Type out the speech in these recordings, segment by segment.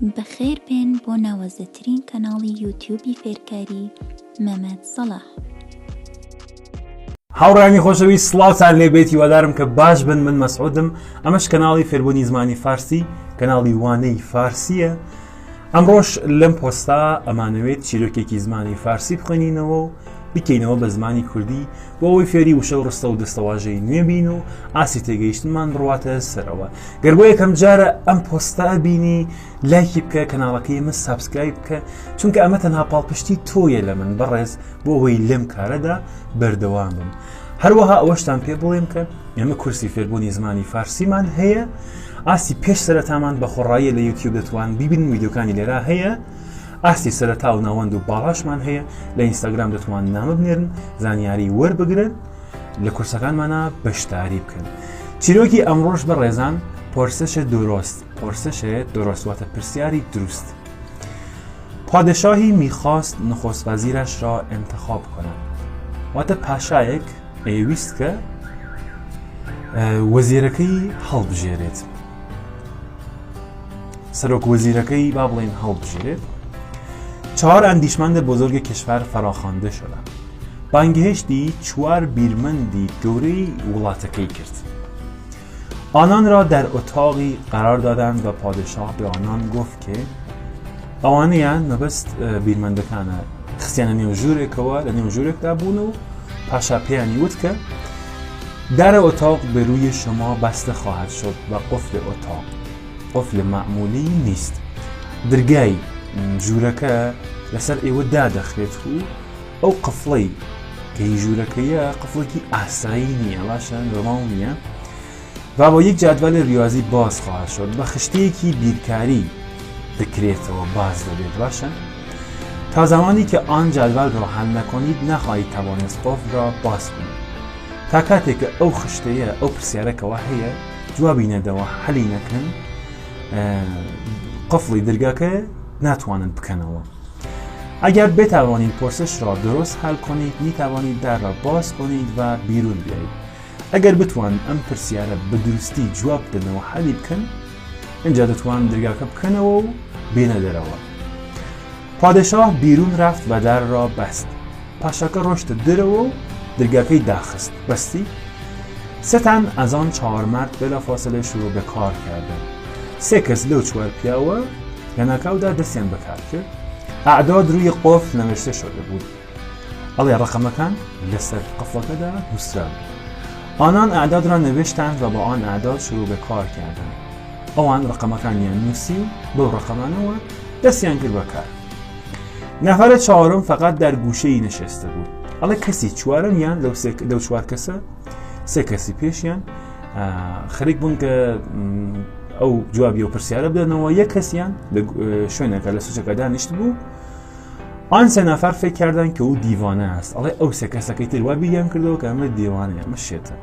بەخێر بێن بۆ ناوەزەترین کەناڵی یوتیوبی فێرکاری مەمەد سەلاح. هاوڕانی خۆشەویست، سڵاوتان لێبێتی، وادارم کە باش بن. من مەسعودم، ئەمەش کەناڵی فێربوونی زمانی فارسی، کەناڵی وانەی فارسیە. ئەمڕۆژ لەم پۆستا ئەمانەوێت چیرۆکێکی زمانی فارسی بخوێنینەوە و بکەینەوە بە زمانی کوردی بۆ ئەوەی فێری وشە و ڕستە و دەستەواژەی نوێ بین و ئاسی تێگەیشتنمان بڕواتە سەرەوە. گەر بۆ یەکەم جارە ئەم پۆستا بینی، لایکی بکە، کەناڵەکەی من سابسکرایب بکە، چونکە ئەمە تەنها پاڵپشتی تۆیە لە من بەڕێز بۆ ئەوەی لەم کارەدا بەردەوام بم. هەروەها ئەوەشتان پێ بڵێم کە ئێمە کورسی فێربوونی زمانی فارسیمان هەیە. ئاسی پێش سەرەتامان بە خۆڕاییە لە یوتیوب دەتوان بیبین، ویدیۆکانی لێرا هەیە. ئاستی سەرەتا و ناوەند و باڵاشمان هەیە. لە ئینستاگرام دەتوان نامە بنێرن، زانیاری وەربگرن، لە کورسەکانمانە بەشداری بکەن. چیرۆکی ئەمڕۆژ بە ڕێزان پرسش درست. پرسش درست واتە پرسیاری دروست. پادشاهی میخواست نخست وزیرش را انتخاب کند. واتە پاشایەک ئەیویست کە وەزیرەکەی هەڵبژێرێت، سەرۆک وەزیرەکەی با بڵێن هەڵبژێرێت. 4 اندیشمند بزرگ کشور فراخوانده شدند. بانگهشتی 4 بیرمندی گەورەی وڵاتەکەی کرد. آنان را در اتاقی قرار دادند و پادشاه به آنان گفت که ئەوانەیان مەبەست بیرمەندەکانە خستیانە نێو ژوورێکەوە، لە نێو ژوورێکدا بوون و پاشا پێیانی وت کە در اتاق به روی شما بسته خواهد شد و قفل اتاق قفل معمولی نیست. درگای ژوورەکە لەسەر ئێوە دادەخرێت و ئەو قفڵەی کە ژوورەکەیە قفڵێکی ئاسایی نییە، باشە، نۆرماڵ نییە، و با یک جدول ریاضی باز خواهد شد. بە خشتەیەکی بیرکاری دەکرێتەوە باز دەبێت، باشە. تا زمانی که آن جدول را حل نکنید نخواهید توانست قفل را باز کنید. تا کاتێک کە ئەو خشتەیە، ئەو پرسیارەکەەوە هەیە، جوابی نەدەوە، حەلی نەکەن، قفڵی دەرگاکە ناتوانند بکەنەوە. اگر بتوانید پرسش را درست حل کنید، می توانید در را باز کنید و بیرون بیایید. اگر بتوانید ئەم پرسیارە بە دروستی جواب بدەنەوە، حەلی بکەن، اینجا دەتوانن دەرگاکە بکەنەوە و بێنە دەرەوە. پادشاه بیرون رفت و در را بست. پاشاکە ڕۆشتە دەرەوە و دەرگاکەی داخست، بەستی. 3 تن از آن 4 مرد بلافاصله شروع به کار کردند. 3 کەس لەو 4 پیاوە لە ناکاودا دەستیان بەکار کرد. ئەعداد روی قفل نوشته شده بود. ئەڵێ ڕقەمەکان لەسەر قفڵەکەدا نووسرا بود. آنان اعداد را نوشتند و با آن اعداد شروع به کار کردند. ئەوان ڕقەمەکانیان نووسی و بەو ڕقەمانەوە دەستیان کرد بەکار. نفر 4 فقط در گوشه‌ای نشسته بود. ئەڵێ کەسی 4 یان لەو 4 کەسە 3 کەسی پێشیان خەریک بوون کە ئەو جوابی و پرسیارە بدەنەوە. 1 کەسیان لە شوێنەکە لە سوچەکە دانیشت بوو. آن 3 نفر فکر کردند که او دیوانه است. ئەڵێ ئەو 3 کەسەکەی تر وا بیریان کردەوە کە ئەمە دیوانەیە، ئەمە شێتە.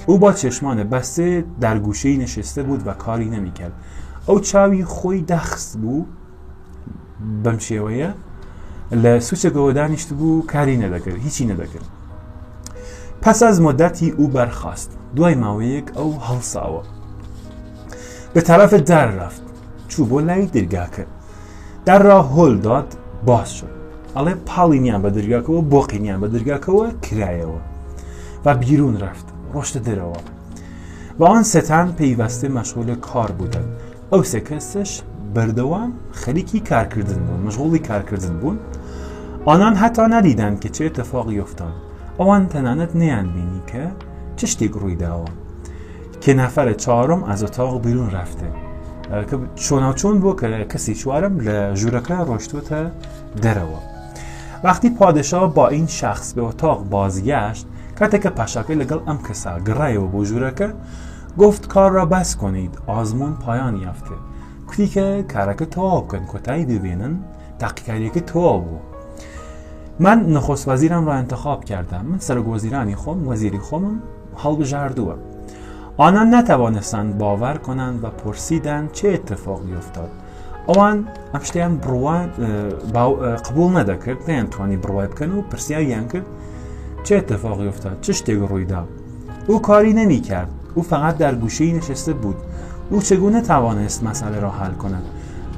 او با چشمان بسته در گوشه‌ای نشسته بود و کاری نمی‌کرد. ئەو چاوی خۆی داخست بوو، بەم شێوەیە لە سوچەکەوە دانیشت بوو، کاری نەدەکرد، هیچی نەدەکرد. پس از مدتی او برخاست. دوای ماوەیەک ئەو هەڵساوە. به طرف در رفت. چوو بۆ لای دەرگاکە. در را هل داد، باز شد. ئەڵێ پاڵینیان بە دەرگاکەوە، بۆقینیان بە دەرگاکەوە کرایەوە و بیرون رفت، ڕۆشتە دەرەوە. و آن 3 تن پەیوەسته مشغول کار بودند. ئەو 3 کەسش بەردەوام خەریکی کارکردن بوون، مشغوڵی کارکردن بوون. آنان حتی ندیدند که چه اتفاقی افتاد. ئەوان تەنانەت نەیان بینی کە چه شتێک ڕووی داوە که نفر 4 از اتاق بیرون رفته. که چۆناچۆن بۆ کە کەسی 4 لە ژوورەکە ڕۆشتوتە دەرەوە. وقتی پادشاه با این شخص به اتاق بازگشت، کاتێک کە پاشاکەی لەگەڵ ئەم کەسا گەڕایەوە بۆ ژوورەکە، گفت کار را بس کنید، آزمون پایان یافته. کوتی کە کارەکە تەواو بکەن، کۆتایی ببێنن، تاقیکاریەکە تەواو بوو. من نخست وزیرم را انتخاب کردم. من سەرۆک وەزیرانی خۆم، وەزیری خۆمم هەڵبژاردووە. آنان نتوانستند باور کنند و پرسیدند چه اتفاقی افتاد. ئەوان ئەم شتیان قبول نەدەکرد، نەیانتوانی بڕوای بکەن و پرسیاریان کرد چه اتفاقی افتاد، چه شتێک ڕووی دا. او کاری نمی‌کرد. او فقط در گوشه‌ای نشسته بود. او چگونه توانست مسئله را حل کند؟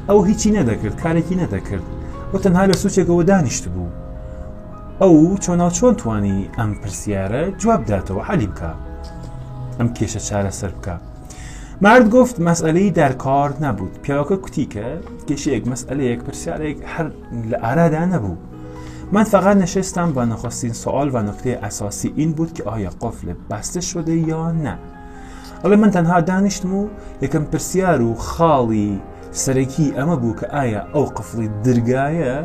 ئەو هیچی نەدەکرد، کارێکی نەدەکرد، ئەو تەنها لە سوچێکەوە دانیشت بوو. ئەو چۆن توانی ئەم پرسیارە جواب بداتەوە، حەلی بکە، ئەم کێشە چارەسەر بکە. مرد گفت مەسئلەی دەرکار نەبوود. پیاوەکە کوتی کە کێشەیەک، مەسئلەیەک، پرسیارێک هەر لە ئارادا نەبوو. من فقط نشستم و نخستین سوال و نکته اساسی این بود که آیا قفل بسته شده یا نه. حالا من تنها دانیشتم و یکم پرسیار و خاڵی سەرەکی ئەمە بوو کە ئایا ئەو قفڵی دەرگایە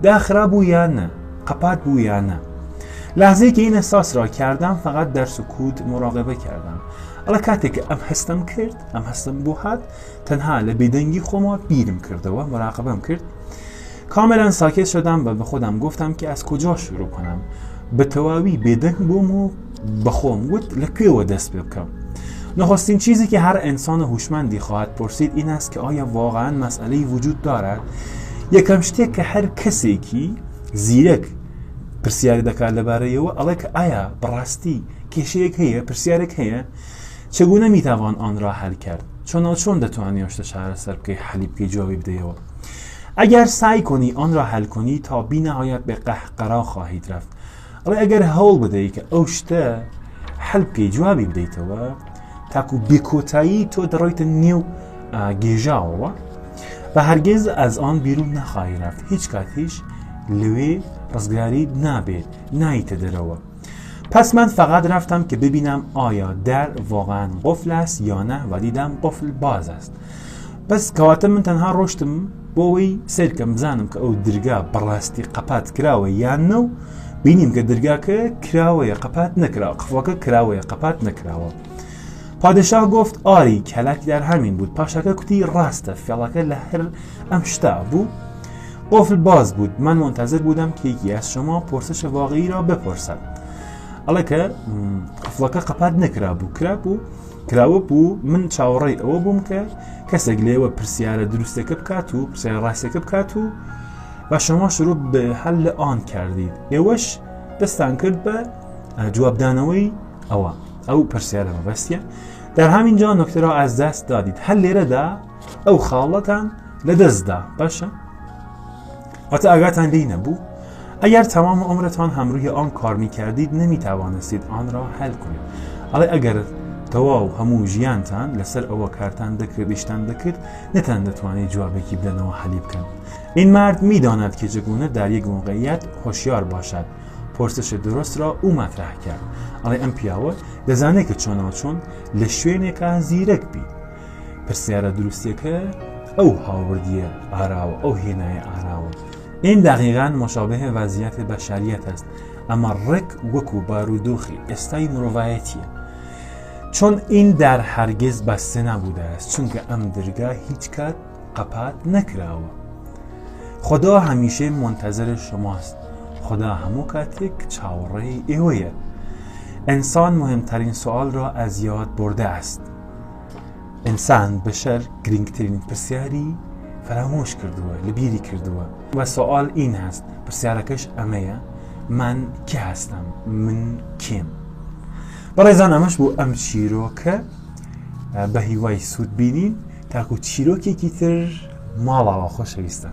داخرا بوو یا نه، قەپات بوو یا نه. لحظه‌ای که این احساس را کردم فقط در سکوت مراقبه کردم. حالا کاتێک ئەم هەستم کرد، ئەم هەستم بۆ هات، تەنها لە بێدەنگی خۆمەوە بیرم کردەوە، مراقبەم کرد. کاملا ساکت شدم و به خودم گفتم که از کجا شروع کنم. به تواوی بدنگ بوم و بخوام گفت لکوی دست بکم. نخستین چیزی که هر انسان هوشمندی خواهد پرسید این است که آیا واقعا مسئله وجود دارد؟ یکم شتی که هر کسی که زیرک پرسیاری دکار لباره و علی که آیا براستی کشیک هیه، پرسیارک هیه، چگونه میتوان آن را حل کرد؟ چون دتوانی اشت شهر سر که حلی بکی جوابی بده و اگر سعی کنی آن را حل کنی تا بی نهایت به قهقرا خواهید رفت. اما اگر حول بدهی که اوشته حل بکی جوابی بدهیتو تاکو بیکوتایی تو درایت نیو گیجاو و هرگز از آن بیرون نخواهی رفت. هیچ کاتیش لوی رزگاری نبید، نایت دروا. پس من فقط رفتم که ببینم آیا در واقعا قفل است یا نه و دیدم قفل باز است. پس کەواتە من تەنها ڕۆشتم بۆەوەی سیرکەم بزانم کە ئەو دەرگا بەڕاستی قەپات کراوە یان نە و بینیم کە دەرگاکە کراوەیە قەپات نەکراوە، قفڵەکە کراوەیە قەپات نەکراوە. پادشاه گفت آری کەلک در همین بود. پاشەکە کوتی ڕاستە، فێڵەکە لە هەر ئەم شتا بوو. قفل باز بود. من منتظر بودم که یکی از شما پرسش واقعی را بپرسد. ئەڵێ کە قفڵەکە قەپات نەکرابوو، کراوە بوو. من چاوەڕێی ئەوە بووم کە کەسێک لێوە پرسیارە دروستەکە بکات و پرسیارە ڕاستەکە بکات و شما شروع به حل آن کردید. ئێوەش دەستان کرد بە جوابدانەوەی ئەو پرسیارە مەبەستیە. در همین جا نکته را از دست دادید. هەر لێرەدا ئەو خاڵەتان لە دەستدا. باشە؟ واتە ئاگاتان لێی نەبوو. اگر تمام عمرتان همروی آن کار می‌کردید نمی‌توانستید آن را حل کنید. حالا اگر تەواو هەموو ژیانتان لەسەر ئەوە کارتان دەکرد، ئیشتان دەکرد، نەتان دەتوانێت جوابێکی بدەنەوە حەلی بکەن. این مرد می‌داند که چگونه در یک موقعیت هوشیار باشد. پرسش درست را او مطرح کرد. ئەڵێ ئەم پیاوە دەزانێت کە چۆن لە شوێنێکە زیرەک بی. پرسیارە دروستیەکە ئەو هاوردیە ئاراوە، ئەو هێنایە ئاراوە. این دقیقاً مشابه وضعیت بشریت است، اما ڕێک وەکو بارودۆخی ئێستای مرۆڤایەتیە. چون این در هرگز بسته نبوده است، چون که ئەم دەرگا هیچ کات قەپات نەکراوە. خدا همیشه منتظر شماست. خدا هەموو کاتێک چاوەڕێی ئێوەیە. انسان مهمترین سوال را از یاد برده است. انسان بشر گرنگترین پرسیاری فراموش کردووە، لەبیری کردووە و سوال این هست، پرسیارەکەش ئەمەیە، من کی هستم؟ من کیم؟ بەڕێزان ئەمەش بۆ ئەم چیرۆکە بە هیوای سوود بینین تاکو چیرۆکێکی تر ماڵەوە خۆشەویستە.